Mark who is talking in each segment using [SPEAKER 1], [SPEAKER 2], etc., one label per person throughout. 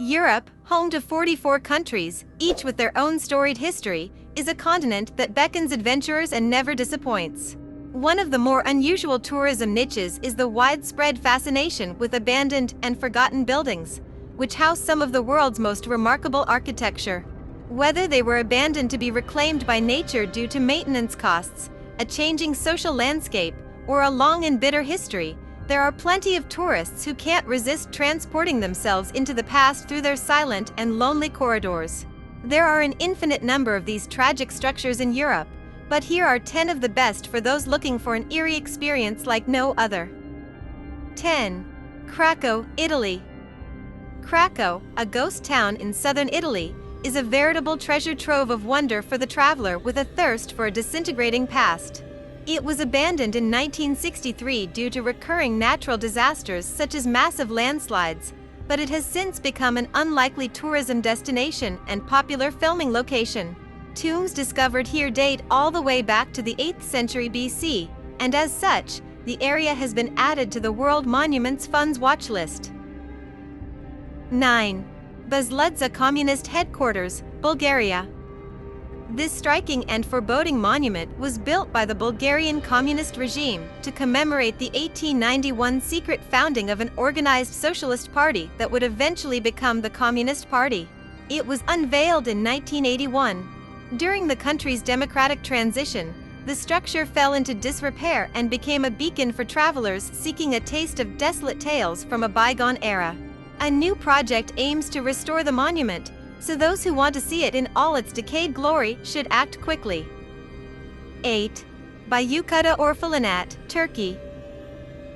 [SPEAKER 1] Europe, home to 44 countries, each with their own storied history, is a continent that beckons adventurers and never disappoints. One of the more unusual tourism niches is the widespread fascination with abandoned and forgotten buildings, which house some of the world's most remarkable architecture. Whether they were abandoned to be reclaimed by nature due to maintenance costs, a changing social landscape, or a long and bitter history, there are plenty of tourists who can't resist transporting themselves into the past through their silent and lonely corridors. There are an infinite number of these tragic structures in Europe, but here are 10 of the best for those looking for an eerie experience like no other. 10. Krakow, Italy. Krakow, a ghost town in southern Italy, is a veritable treasure trove of wonder for the traveler with a thirst for a disintegrating past. It was abandoned in 1963 due to recurring natural disasters such as massive landslides, but it has since become an unlikely tourism destination and popular filming location. Tombs discovered here date all the way back to the 8th century BC, and as such, the area has been added to the World Monuments Fund's watch list. 9. Bazludza Communist Headquarters, Bulgaria. This striking and foreboding monument was built by the Bulgarian communist regime to commemorate the 1891 secret founding of an organized socialist party that would eventually become the Communist Party. It was unveiled in 1981. During the country's democratic transition, the structure fell into disrepair and became a beacon for travelers seeking a taste of desolate tales from a bygone era. A new project aims to restore the monument, so those who want to see it in all its decayed glory should act quickly. 8. Bayukada Orphalanat, Turkey.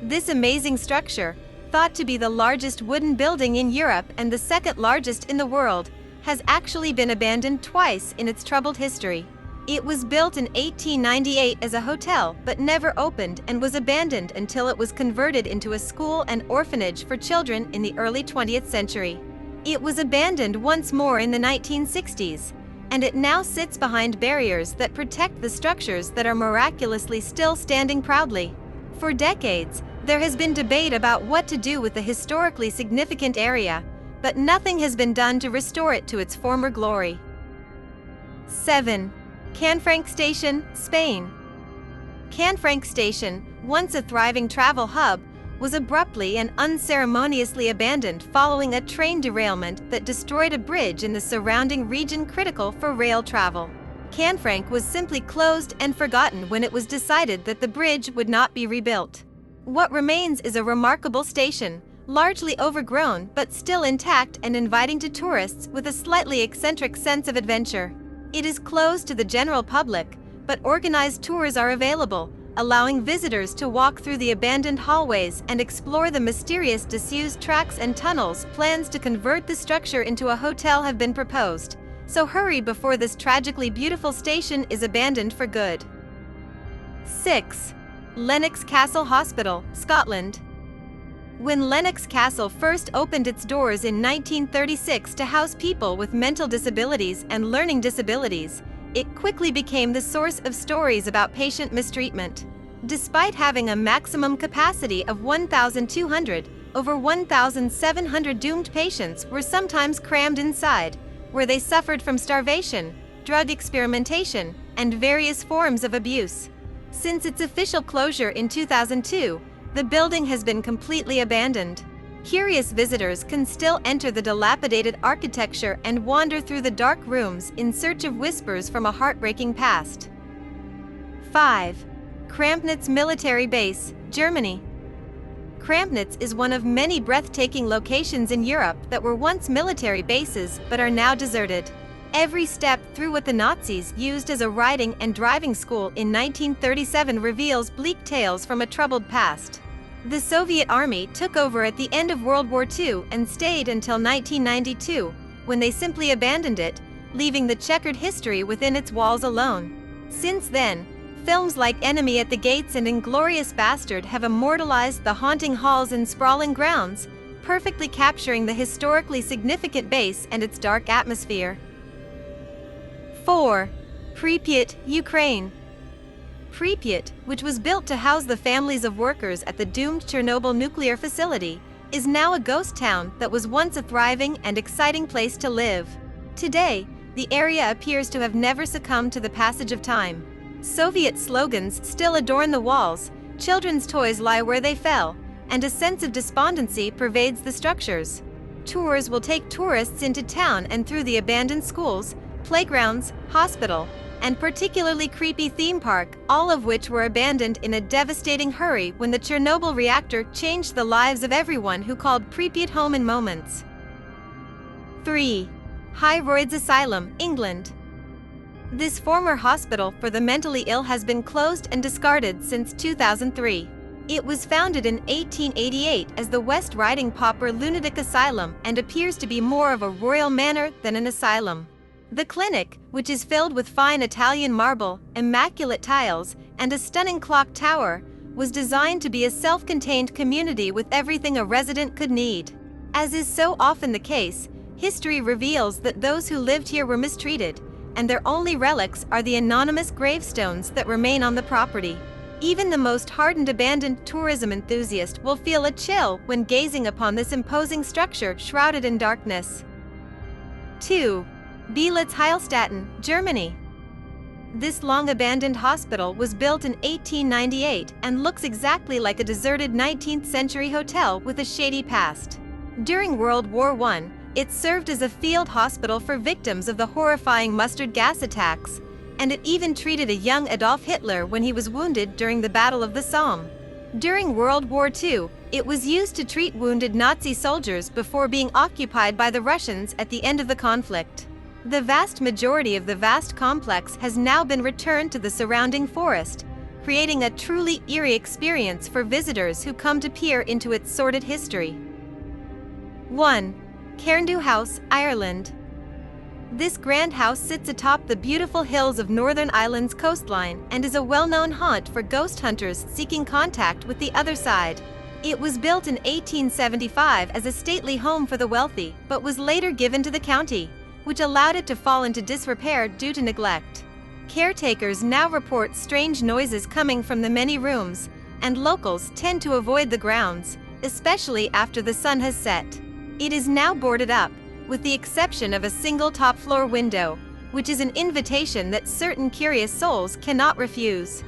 [SPEAKER 1] This amazing structure, thought to be the largest wooden building in Europe and the second largest in the world, has actually been abandoned twice in its troubled history. It was built in 1898 as a hotel but never opened and was abandoned until it was converted into a school and orphanage for children in the early 20th century. It was abandoned once more in the 1960s, and it now sits behind barriers that protect the structures that are miraculously still standing proudly. For decades, there has been debate about what to do with the historically significant area, but nothing has been done to restore it to its former glory. 7. Canfranc Station, Spain. Canfranc Station, once a thriving travel hub, was abruptly and unceremoniously abandoned following a train derailment that destroyed a bridge in the surrounding region critical for rail travel. Canfranc was simply closed and forgotten when it was decided that the bridge would not be rebuilt. What remains is a remarkable station, largely overgrown but still intact and inviting to tourists with a slightly eccentric sense of adventure. It is closed to the general public, but organized tours are available, allowing visitors to walk through the abandoned hallways and explore the mysterious disused tracks and tunnels. Plans to convert the structure into a hotel have been proposed, so hurry before this tragically beautiful station is abandoned for good. 6. Lennox Castle Hospital, Scotland. When Lennox Castle first opened its doors in 1936 to house people with mental disabilities and learning disabilities, it quickly became the source of stories about patient mistreatment. Despite having a maximum capacity of 1,200, over 1,700 doomed patients were sometimes crammed inside, where they suffered from starvation, drug experimentation, and various forms of abuse. Since its official closure in 2002, the building has been completely abandoned. Curious visitors can still enter the dilapidated architecture and wander through the dark rooms in search of whispers from a heartbreaking past. 5. Krampnitz Military Base, Germany. Krampnitz is one of many breathtaking locations in Europe that were once military bases but are now deserted. Every step through what the Nazis used as a riding and driving school in 1937 reveals bleak tales from a troubled past. The Soviet Army took over at the end of World War II and stayed until 1992, when they simply abandoned it, leaving the checkered history within its walls alone. Since then, films like Enemy at the Gates and Inglourious Bastard have immortalized the haunting halls and sprawling grounds, perfectly capturing the historically significant base and its dark atmosphere. 4. Pripyat, Ukraine. Pripyat, which was built to house the families of workers at the doomed Chernobyl nuclear facility, is now a ghost town that was once a thriving and exciting place to live. Today, the area appears to have never succumbed to the passage of time. Soviet slogans still adorn the walls, children's toys lie where they fell, and a sense of despondency pervades the structures. Tours will take tourists into town and through the abandoned schools, playgrounds, hospital, and particularly creepy theme park, all of which were abandoned in a devastating hurry when the Chernobyl reactor changed the lives of everyone who called Pripyat home in moments. 3. High Royds Asylum, England. This former hospital for the mentally ill has been closed and discarded since 2003. It was founded in 1888 as the West Riding Pauper Lunatic Asylum and appears to be more of a royal manor than an asylum. The clinic, which is filled with fine Italian marble, immaculate tiles, and a stunning clock tower, was designed to be a self-contained community with everything a resident could need. As is so often the case, history reveals that those who lived here were mistreated, and their only relics are the anonymous gravestones that remain on the property. Even the most hardened abandoned tourism enthusiast will feel a chill when gazing upon this imposing structure shrouded in darkness. 2. Belitz Heilstatten, Germany. This long-abandoned hospital was built in 1898 and looks exactly like a deserted 19th-century hotel with a shady past. During World War I, it served as a field hospital for victims of the horrifying mustard gas attacks, and it even treated a young Adolf Hitler when he was wounded during the Battle of the Somme. During World War II, it was used to treat wounded Nazi soldiers before being occupied by the Russians at the end of the conflict. The vast majority of the vast complex has now been returned to the surrounding forest, creating a truly eerie experience for visitors who come to peer into its sordid history. 1. Cairndew House, Ireland. This grand house sits atop the beautiful hills of Northern Ireland's coastline and is a well-known haunt for ghost hunters seeking contact with the other side. It was built in 1875 as a stately home for the wealthy, but was later given to the county, which allowed it to fall into disrepair due to neglect. Caretakers now report strange noises coming from the many rooms, and locals tend to avoid the grounds, especially after the sun has set. It is now boarded up, with the exception of a single top-floor window, which is an invitation that certain curious souls cannot refuse.